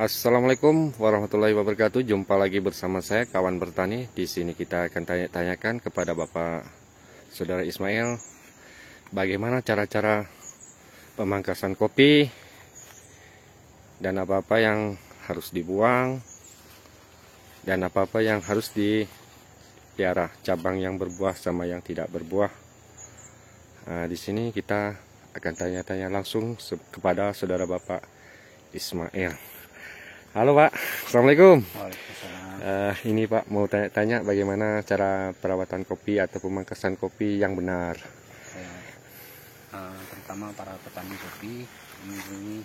Assalamualaikum warahmatullahi wabarakatuh. Jumpa lagi bersama saya kawan bertani. Di sini kita akan tanyakan kepada Bapak Saudara Ismail bagaimana cara-cara pemangkasan kopi dan apa-apa yang harus dibuang dan apa-apa yang harus dipelihara, cabang yang berbuah sama yang tidak berbuah. Di sini kita akan tanya-tanya langsung kepada saudara Bapak Ismail. Halo Pak, Assalamualaikum. Waalaikumsalam. Ini Pak mau tanya-tanya bagaimana cara perawatan kopi atau pemangkasan kopi yang benar. Terutama para petani kopi ini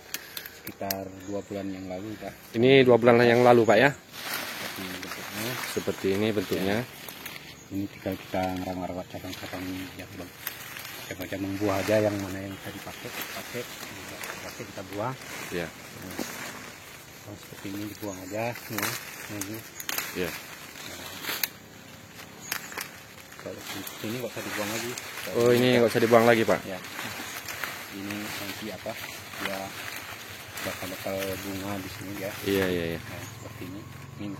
sekitar 2 bulan yang lalu Pak. Ini 2 bulan yang lalu Pak ya? Seperti Seperti ini bentuknya. ini tinggal kita ngerawat cabang-cabang yang cabang-cabang buah aja, yang mana yang bisa dipakai kita buang. Ya. Seperti ini dibuang aja semua. Ini. Ya. Kalau ini nggak usah dibuang lagi. Oh ini nggak usah dibuang lagi Pak? Ya. Ini nanti apa? Ya bakal bunga di sini ya. Iya iya. Iya. Nah, seperti ini. Ini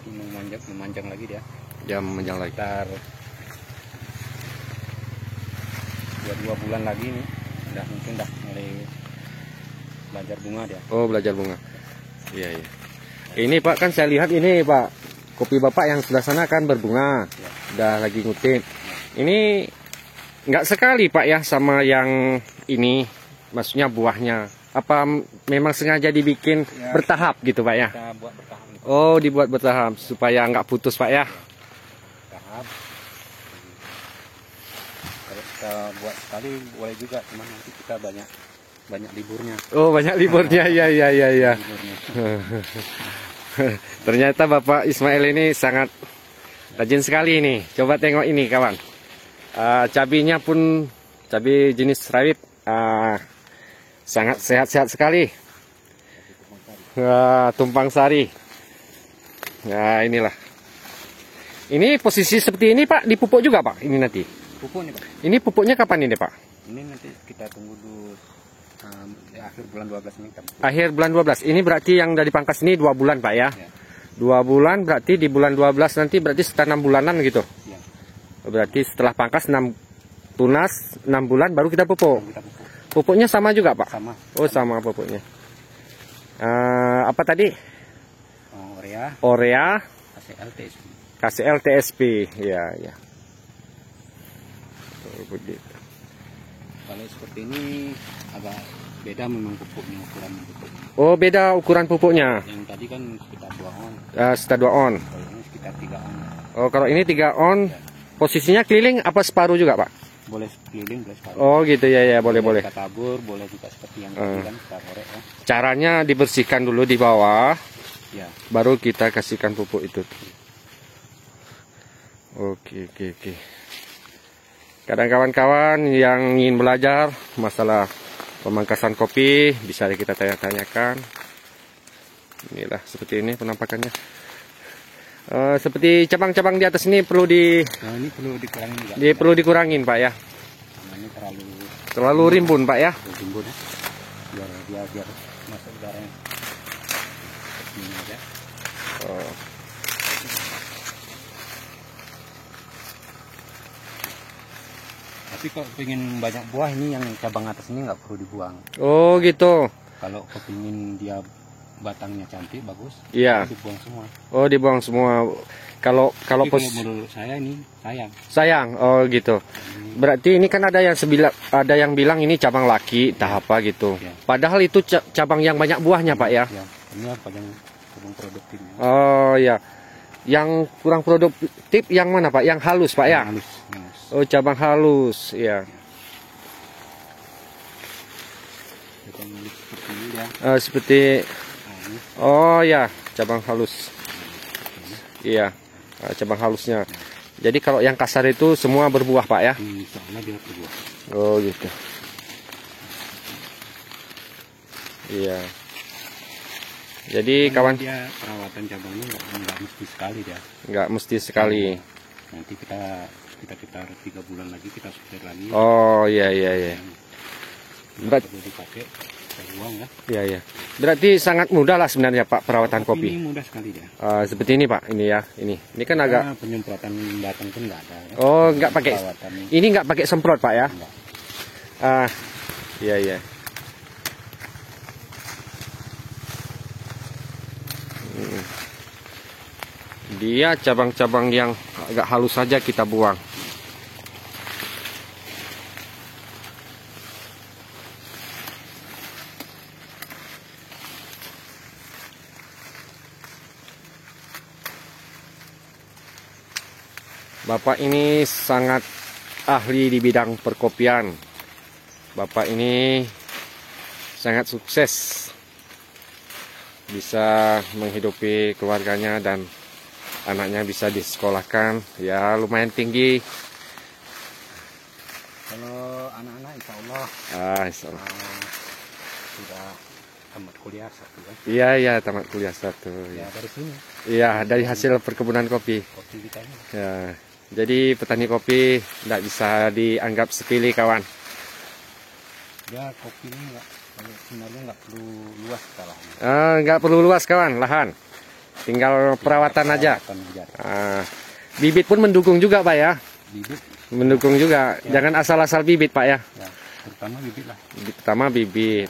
memanjang lagi dia. Jam memanjang lagi. Sekitar 2 bulan lagi nih, mungkin mulai belajar bunga dia. Oh belajar bunga. Iya iya. Ini Pak kan saya lihat ini Pak, kopi Bapak yang sebelah sana kan berbunga. Ya. Udah lagi ngutip. Ini nggak sekali Pak ya sama yang ini, maksudnya buahnya. Apa memang sengaja dibikin Ya, bertahap gitu Pak ya? Kita buat bertahap. Oh dibuat bertahap supaya nggak putus Pak ya? Bertahap. Kalau kita buat sekali boleh juga, cuman nanti kita banyak liburnya. Oh banyak liburnya, ya ya ya ya. Liburnya. Ternyata Bapak Ismail ini sangat rajin sekali ini. Coba tengok ini kawan. Cabenya pun cabai jenis rawit, sangat sehat-sehat sekali. Tumpang sari. Nah inilah. Ini posisi seperti ini Pak dipupuk juga Pak. Ini nanti. Pupuk nih Pak. Ini pupuknya kapan ini Pak? Ini nanti kita tunggu dulu akhir bulan 12 ini kan. Akhir bulan 12. Ini berarti yang dari pangkas ini 2 bulan Pak ya? Ya. 2 bulan berarti di bulan 12 nanti berarti sekitar 6 bulanan gitu. Ya. Berarti setelah pangkas 6 tunas 6 bulan baru kita pupuk. Kita pupuk. Pupuknya sama juga Pak? Sama. Oh sama pupuknya. Apa tadi? Urea, Urea, KCL, TSP. KCL, TSP. Ya ya. Kalau seperti ini agak beda memang pupuknya, ukuran pupuknya. Oh beda ukuran pupuknya. Yang tadi kan sekitar 2 on. Sekitar 2 on. Kalau ini sekitar 3 on. Oh kalau ini 3 on. Posisinya keliling apa separuh juga Pak? Boleh keliling, boleh separuh. Oh gitu ya ya boleh boleh. Kita tabur, boleh juga seperti yang tadi kan kita korek ya. Caranya dibersihkan dulu di bawah. Ya. Baru kita kasihkan pupuk itu. Oke. Kadang kawan-kawan yang ingin belajar masalah pemangkasan kopi bisa kita tanya-tanyakan. Inilah seperti ini penampakannya. Seperti cabang-cabang di atas ini perlu Nah, ini perlu dikurangin juga. perlu dikurangin Pak ya. Nah, ini Terlalu rimbun Pak ya. timbul ya. Biar masuk udaranya. Ini aja. Oh. Tapi kalau pengen banyak buah ini yang cabang atas ini nggak perlu dibuang. Oh gitu. Kalau kepingin dia batangnya cantik bagus, Iya. dibuang semua. Oh dibuang semua. Kalau Tapi kalau menurut saya ini sayang. sayang. Oh gitu. Berarti ini kan ada yang bilang ini cabang laki, tahap apa gitu. Ya. Padahal itu cabang yang banyak buahnya Pak ya. Ya, ini apa yang kurang produktifnya? Oh ya. Yang kurang produktif yang mana Pak? Yang halus Pak ya? Halus. Oh cabang halus, ya. Kita nulis seperti ini ya. Seperti, Nah, ini oh ya, cabang halus. Iya, cabang halusnya. Jadi kalau yang kasar itu semua berbuah Pak ya? soalnya dia berbuah. Oh gitu. Iya. Jadi kawan, Dia perawatan cabangnya nggak mesti sekali dia. nggak mesti sekali. Nanti kita sekitar 3 bulan lagi kita setir lagi. Oh iya iya iya. Perlu dipakai. kita buang ya. Iya, iya. Berarti sangat mudah lah sebenarnya Pak perawatan kopi. Ini mudah sekali ya. Seperti ini Pak, ini ya, ini kan agak. Penyemprotan batang pun nggak ada. Ya. Oh, nggak pakai. Perawatan. Ini nggak pakai semprot Pak ya? Enggak. Iya, iya. Dia cabang-cabang yang agak halus saja kita buang. Bapak ini sangat ahli di bidang perkopian. Bapak ini sangat sukses, bisa menghidupi keluarganya dan anaknya bisa disekolahkan, ya lumayan tinggi. Kalau anak-anak insya Allah, Insya Allah. sudah tamat kuliah satu ya. Iya, iya, tamat kuliah satu. Ya dari sini. Iya, dari hasil perkebunan kopi. Kopi kita ini. Ya, jadi petani kopi tidak bisa dianggap sepele kawan. Ya kopi ini sebenarnya nggak perlu luas kalah. Nggak perlu luas kawan, lahan. Tinggal perawatan aja. Bibit pun mendukung juga Pak ya. Bibit. Mendukung juga. Ya. Jangan asal-asal bibit Pak ya. Ya, terutama bibit lah. Pertama bibit.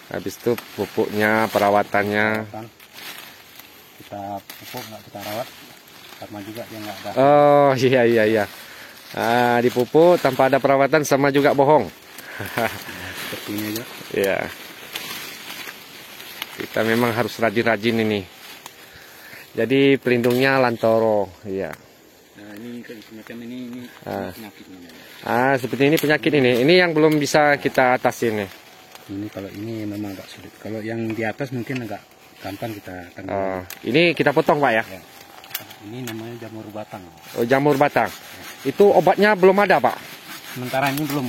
Habis itu pupuknya, perawatannya. Kita pupuk nggak kita rawat, sama juga dia nggak ada. Oh iya, iya, iya. Dipupuk tanpa ada perawatan sama juga bohong. Seperti ini aja. Iya. Kita memang harus rajin-rajin ini. Jadi pelindungnya Lantoro, iya. Nah ini semacam ini penyakitnya. Seperti ini penyakit ini. Ini yang belum bisa kita atasi nih. Ini kalau ini memang agak sulit. Kalau yang di atas mungkin agak gampang kita tangani. Ini kita potong Pak ya. Ya. Ini namanya jamur batang. Oh, jamur batang. Itu obatnya belum ada Pak. Sementara ini belum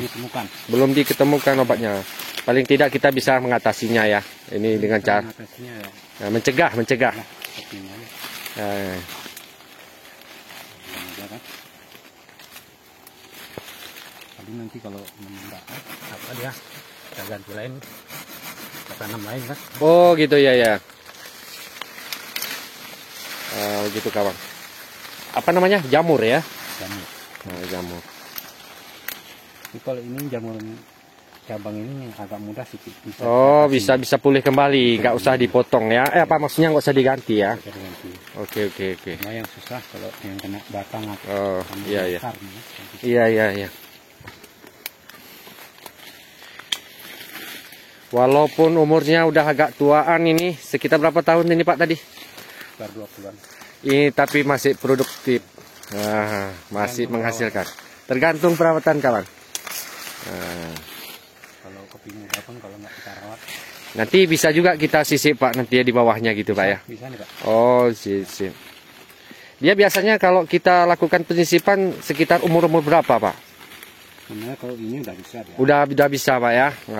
ditemukan. Belum diketemukan obatnya. Paling tidak kita bisa mengatasinya ya. Ini dengan cara Ya. mencegah. Nah, seperti ini aja. Ya, kan? Tapi nanti kalau menambah apa dia kita ganti lain, kita tanam lain kan. Oh gitu ya ya. Gitu kawan. Apa namanya? Jamur ya? Jamur. Jamur. Ini kalau ini jamur cabang ini agak mudah sih. Bisa pulih kembali, nggak usah dipotong ya. Apa maksudnya nggak usah diganti ya? Bisa diganti. Oke. Nah yang susah kalau yang kena batang atau Oh iya. akar nih, Iya. Walaupun umurnya udah agak tuaan ini, sekitar berapa tahun ini Pak tadi? sekitar 20-an. Ini tapi masih produktif, masih menghasilkan. Tergantung perawatan kawan. Kalau kopi muda pun kalau nggak kita rawat. Nanti bisa juga kita sisip Pak, nanti ya di bawahnya gitu Pak ya. Bisa nih Pak. Oh sisip. Dia biasanya kalau kita lakukan penyisipan sekitar umur berapa Pak? Sebenarnya kalau ini udah bisa ya. Udah bisa Pak ya. 20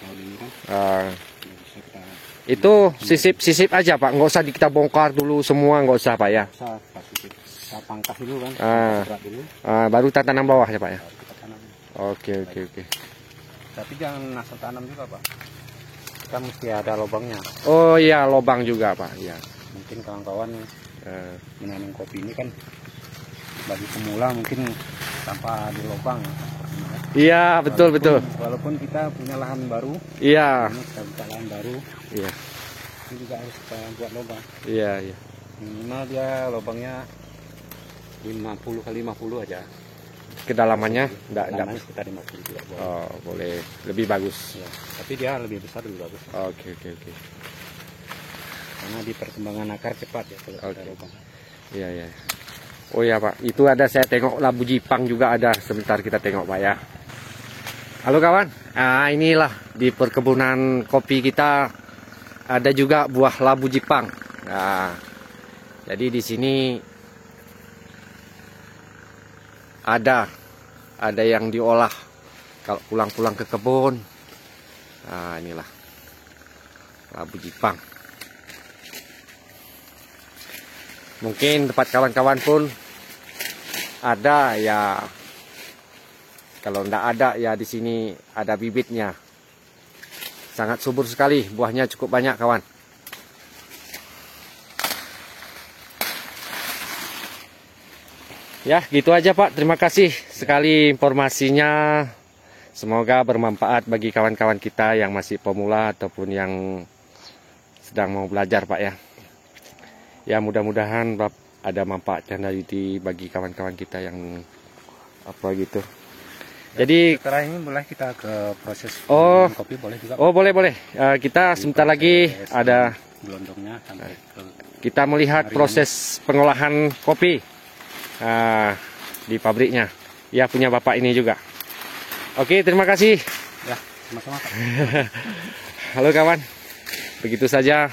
tahun ini kan. Udah bisa kita. Itu sisip aja Pak, nggak usah kita bongkar dulu semua, nggak usah Pak ya. Bisa kita pangkas dulu kan. Berat dulu. Baru tanam bawah ya Pak ya. Baru kita tanam. Oke. Tapi jangan asal tanam juga Pak. Kita mesti ada lubangnya. Oh iya, lubang juga Pak. Iya. Mungkin kawan-kawan menanam kopi ini kan bagi pemula mungkin tanpa ada lubang. Iya betul. Walaupun kita punya lahan baru. Iya. Kita buka lahan baru. Iya. Ini juga harus kita buat lubang. Iya. Minimal dia lubangnya 50 kali 50 aja. Kedalamannya Kedalamannya sekitar 50 juga boleh. Oh boleh, lebih bagus. Ya, tapi dia lebih besar lebih bagus. Oke. Karena di perkembangan akar cepat ya kalau ada lubang. Iya. Oh ya Pak, itu ada saya tengok labu Jipang juga ada. Sebentar kita tengok Pak ya. Halo kawan, inilah di perkebunan kopi kita ada juga buah labu Jipang. Jadi di sini ada yang diolah kalau pulang-pulang ke kebun. Inilah labu Jipang. Mungkin tempat kawan-kawan pun ada ya, Kalau tidak ada ya di sini ada bibitnya. Sangat subur sekali, buahnya cukup banyak kawan. Ya, gitu aja Pak. Terima kasih sekali informasinya. Semoga bermanfaat bagi kawan-kawan kita yang masih pemula ataupun yang sedang mau belajar Pak ya. Ya, mudah-mudahan ada manfaatnya bagi kawan-kawan kita yang apa gitu. Jadi setelah ini boleh kita ke proses kopi boleh juga. Oh, boleh. Kita sebentar lagi ada gelondongnya sampai ke kita melihat proses pengolahan kopi di pabriknya. Ya, punya Bapak ini juga. Oke, terima kasih. Ya, sama-sama Pak. Halo kawan. Begitu saja.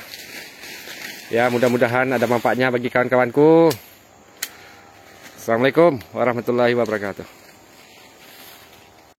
Ya, mudah-mudahan ada manfaatnya bagi kawan-kawanku. Assalamualaikum warahmatullahi wabarakatuh.